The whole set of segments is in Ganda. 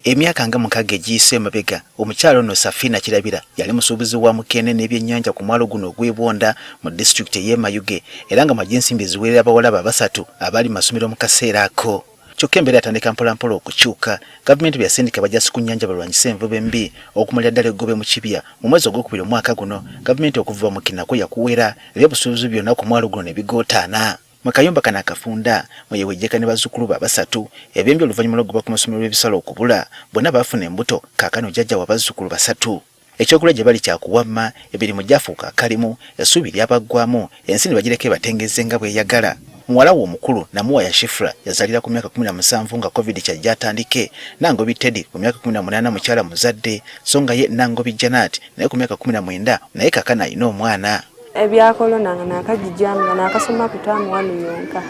Emyaka nga mukage giyise mabega omukyalo ono Safina Kirabira yali musuubuzi wa mukene n'ebyennyanja ku mwalo guno gw'Ebwonda mu disitulikiti y'e Mayuge era nga majinsimbi ziwerera abawala basatu abali masomero mu kaseera ako. Kyokka embeera yatandika mpolampola okukyuka. Gavumenti byasindika bajasi ku nnyanja balwanyise envuba embi okumalira ddala eggobe mu kibya mu mwezi ogwokubiri omwaka guno. Gavumenti okuva mu kinako yakuwera ebyobusuubuzi byonna ku mwalo guno ne bigootaana. Makayumba kana kafunda mweyewejjeka ne bazzukulu basatu ebyembi oluvannyuma lw'okuva ku masomero y'ebisalo okubula bonna baafuna embuto kaakano jjajja wa bazzukulu basatu. Ekyokulya gye bali kyakuwamma emirimu gyafuuka akalimu essuubi lyabaggwamu ensi ne bagireka ebatengezze nga bweyagala. Muwala we omukulu Namuwa ya Shifra yazalira ku myaka 17 nga COVID kyajja atandike. Nangobi Teddy ku myaka 18 mukyala muzadde so nga ye Nangobi Janet naye ku myaka 19 naye kaakano alina omwana. Ebya kolona nakagijjanga nakasoma kutamu wano yonka.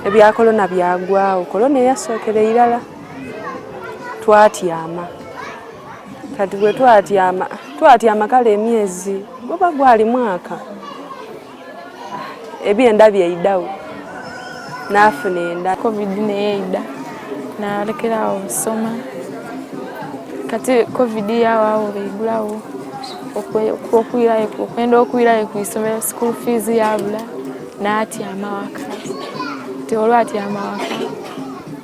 Ebya kolona byagwawo kolona yasookera irala twatyama kati bwe twatyama kale emyezi baba gwali mwaka ebyenda byeidawo nafuna enda COVID neyeida nalekerawo soma kati COVID yawawo beigulawo okwenda okwirayo ku isomero school fees yabula natyama waka olwatyama waka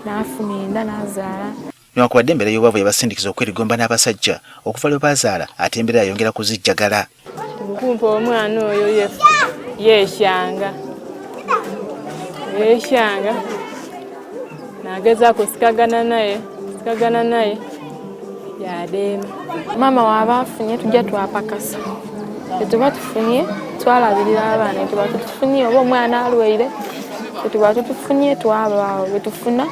nafuna enda nazaala. Newankubadde embeera y'obwavu yabasindikiza okwerigomba n'abasajja okuva lwe bazaala ate embeera yayongera kuzijjagala. Nkumpa omwana oyo yeeshanga nagezaako sikagana naye yadeema. Mama waba afunye tujja twapakasa tetuba tufunye twalabirira abaana tuba tufunye oba omwana alwaire tetuba tufunye twabaawo betufuna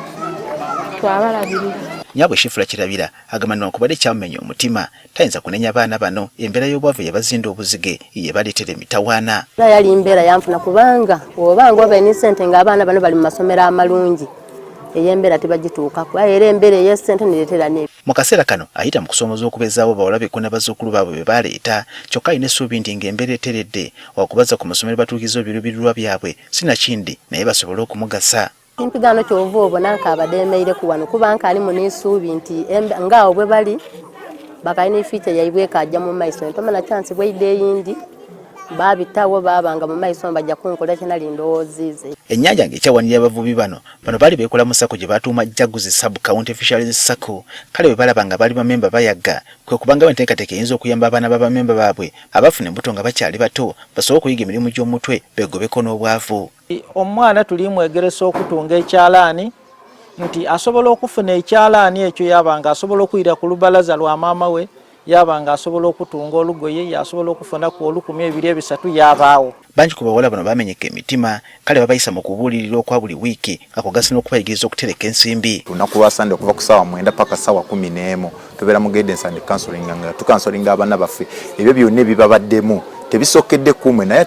twabalabirira. Nyaabwe Shifra Kirabira agamba newankubadde kyamumenya omutima tayinza kunenya abaana bano embeera y'obwavu yabazinda obuzige ye baleetera emitawaana. Yali mbeera yanfuna kubanga obanga oba ni ssente ng'abaana bano bali mu masomero amalungi ey'embeera tebagituukako era embeera ey'essente nereetera ne. Mu kaseera kano ayita mu kusoomoza okubeezaawo bawala be kuna bazzukulu baabwe be baleeta kyokka alina essuubi nti ng'embeera eteredde okubaza ku masomero batuukiza ebiruubirirwa byabwe sinakindi naye basobole okumugasa. Empigano kyova obona nk'abadeemeire ku wano kuba nk'alimu n'essuubi nti ng'awo bwe bali bakalina efiica yaibwe ekajja mu maiso ntomana chance bweide eyindi babitawo babanga mu maiso bajja kunkola kinali ndowoozize. Ennyanja ng'ekyawanirira abavubi bano baali beekola mu sako gye batuuma Jaguzi Sub County Fisheries Sacco. Kale bwe balaba nga bali bamemba bayaga kwe kubanga enteekateeka eyinza okuyamba abaana b'abamemba baabwe abafuna embuto nga bakyali bato basobole okuyiga emirimu gy'omutwe begobeko n'obwavu. Omwana tulimwegeresa okutunga ekyalaani nti asobola okufuna ekyalaani ekyo yabanga asobola okuyira ku lubalaza lwa maama we yabanga asobola okutunga olugoye yasobola okufuna ku 123 yabaawo. Bangi ku bawala bano bamenyeka emitima kale babayisa mu kubuulirira okwa buli wiiki nga kugasa n'okubayigiriza okutereka ensimbi. Lunaku lwa Sande okuva ku ssaawa 9 paka ssaawa 11 tubeera mu guidance and counseling nga tukansolinga abaana baffe ebyo byonna ebibabaddemu tebisokedde kumwe naye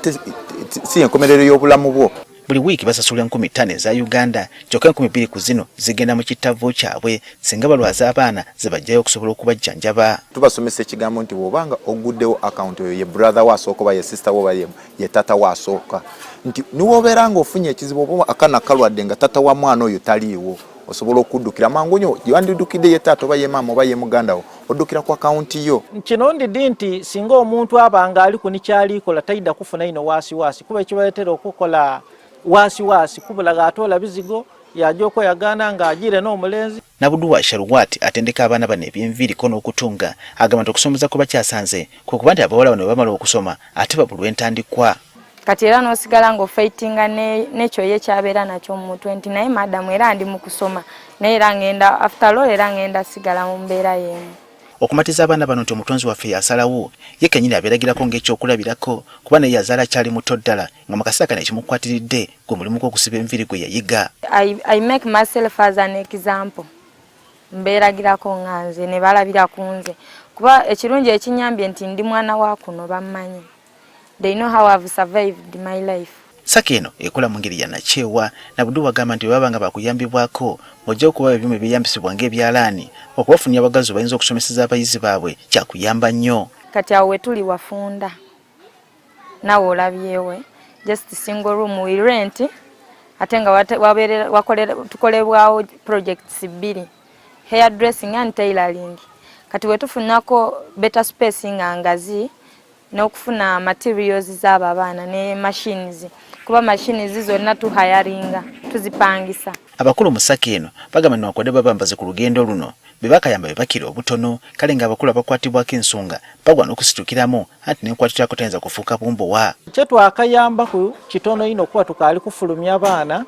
si enkomerero y'obulamu bwo. Buli wiiki basasula 5,000 eza Uganda kyokka 2,000 ku zino zigenda mu kitavo kyabwe singa balwaza abaana ze bajjayo okusobola okubajjanjaba. Tubasomesa ekigambo nti bw'obanga oguddewo account oyo ye brother wasooka oba ye sister oba ye tata wasooka nti niwobeera ng'ofunye ekizibu oba akana kalwadde nga tata wa mwana oyo taliiwo osobola okuddukira mangu nnyo gyewandiddukidde ye taata oba ye maama oba ye muganda wo oddukira ku akaunti yo. Kino ndiddi nti singa omuntu abanga ali ku nikyalikola tayinza kufuna ino waasiwaasi kuba ekibaleetera okukola wasiwasi kubulaga atola bizigo yajoko yagana nga ajire n'omulenzi. Nabuduwa Sharwat atendeka abaana bano eby'enviiri kono okutunga agamba nti okusomeza kuba kyasanze kwe kuba nti abawala bano bamala okusoma ate babulwa entandikwa. Kati era n'osigala ng'ofaitinga n'ekyo ye kyabeera nakyo mu 20 naye madamu era ndi mu kusoma naye era ngenda after all era ngenda sigala mu mbeera y'emu. Okumatiza abaana bano nti omutonzi waffe yasalawo ye kennyini abeeragirako ng'ekyokulabirako kuba naye yazaala kyali muto ddala nga mu kaseera kano ekimukwatiridde gwe mulimu gw'okusiba enviiri gwe yayiga. I make myself as an example. Mbeeragirako nga nze ne balabira ku nze kuba ekirungi ekinyambye nti ndi mwana wa kuno bammanyi. They know how I've survived my life. Saki eno ekola mu ngeri ya nakyewa Nabuduwa agamba nti babanga bakuyambibwako ojja okuba ebyuma ebyeyambisibwa ng'ebyalaani okubafunira abagazi bayinza okusomeseza abayizi baabwe kyakuyamba nnyo. Kati awo we tuli wafunda nawe olabyewe just single room we rent ate nga tukolebwawo projects 2 hairdressing and tailoring. Kati wetufunako better space nga ngazi n'okufuna materials z'abo abaana ne machines. Kuba machines zonna tu hiringa tuzipangisa. Abakulu mu ssaka eno bagamba newankubadde babambaze ku lugendo luno bebakayamba bebakira obutono kale nga abakulu abakwatibwako ensonga bagwa n'okusitukiramu anti n'enkwatitirako tayinza kufuuka bumbowa. Kye twakayamba ku kitono ino kuba tukaali kufulumya abaana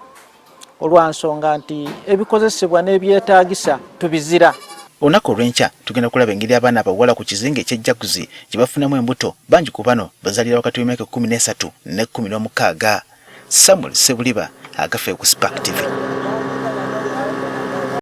olwa nsonga nti ebikozesebwa n'ebyetaagisa tubizira. Olunaku olw'enkya tugenda kulaba engeri abaana abawala ku kizinga eky'ejjaguzi gye bafunamu embuto bangi ku bano bazaalira wakati w'emyaka 13 ne 16. Samuel Sebuliba agafe ku Spark TV.